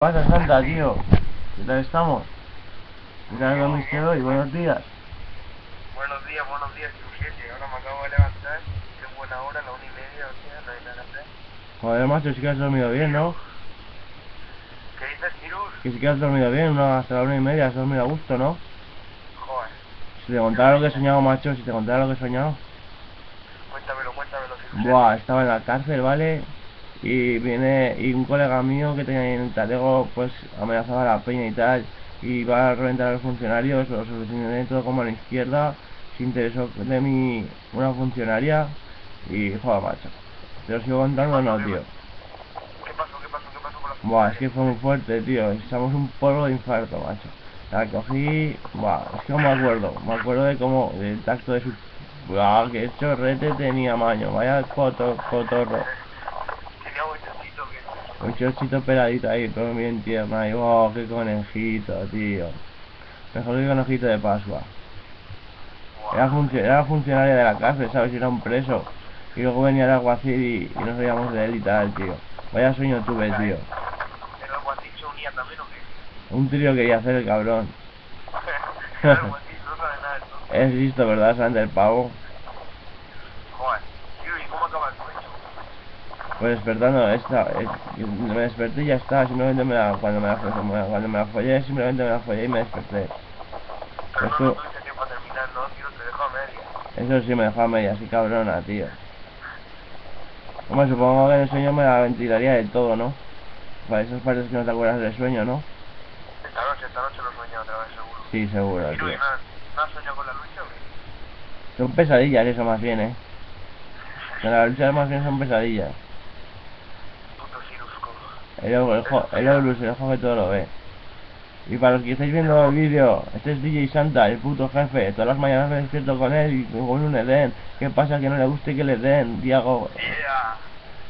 pasa, Santa, tío? ¿Qué tal estamos? ¿Qué tal dormiste hoy? Buenos días. Buenos días, Chusete. Ahora me acabo de levantar. Qué buena hora, la 1:30, o sea, no hay nada que hacer. Joder, macho, sí que has dormido bien, ¿no? ¿Qué dices, Cirus? Que sí que has dormido bien, ¿no? Hasta la 1:30 has dormido a gusto, ¿no? Joder, Si te contara lo que he soñado, macho, si te contara lo que he soñado. cuéntamelo, Cirusete. Buah, estaba en la cárcel, ¿vale? Y un colega mío que tenía ahí en el talego, pues amenazaba a la peña y tal. Y iba a reventar a los funcionarios, lo solucioné todo con mano izquierda. Se interesó de mí una funcionaria. Y joder, macho. ¿Te lo sigo ¿Qué contando o pasó? no, tío? ¿Qué pasó con la Buah, es que funcionaria? fue muy fuerte, tío. Echamos un polvo de infarto, macho. La cogí. Buah, es que no me acuerdo. Me acuerdo de cómo. Del tacto de su. Buah, que chorrete tenía, maño. Vaya cotorro. Tenía bochocito, ¿qué? Un chochito peladito ahí, pero bien tierno. Ahí, oh, qué conejito, tío. Mejor que conejito de Pascua. Buah, Era funcionario de la cárcel, ¿sabes? Era un preso. Y luego venía el alguacil y nos reíamos de él y tal, tío. Vaya sueño tuve, era tío. él. ¿Era algo así, se unía también o qué? Un trío quería hacer el cabrón. Era algo así, no sabe nada entonces. Es listo, ¿verdad, Santa, el pavo? Joder, tío, ¿y cómo acaba el sueño? Pues despertando, me desperté y ya está. Simplemente cuando me la follé, simplemente me la follé y me desperté. Pero Pues no tú, tuviste tiempo a terminar, ¿no? Tío, te dejo a media. eso sí me dejó a media, así cabrona, tío. Hombre, supongo que en el sueño me la ventilaría del todo, ¿no? Para esas partes que no te acuerdas del sueño, ¿no? Esta noche lo sueño otra vez, seguro. Sí, seguro, Ciru, tío. ¿y no has soñado con la lucha o qué? Son pesadillas eso más bien, ¿eh? Que las luchas más bien son pesadillas. Puto Cirusco. El Horus, el ojo que todo lo ve. Y para los que estáis viendo el vídeo, este es DJ Santa, el puto jefe. Todas las mañanas me despierto con él y con un Edén. ¿Qué pasa? Que no le guste que le den, Diego. Yeah.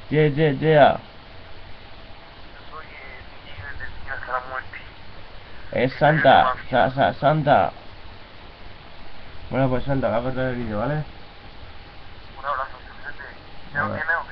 Yeah. Yo soy DJ desde el día hasta la muerte. Es El secreto, Santa, mami. Santa. Bueno, pues Santa, va a cortar el vídeo, ¿vale? Un abrazo, Cirusete. Chao, Venga. que no.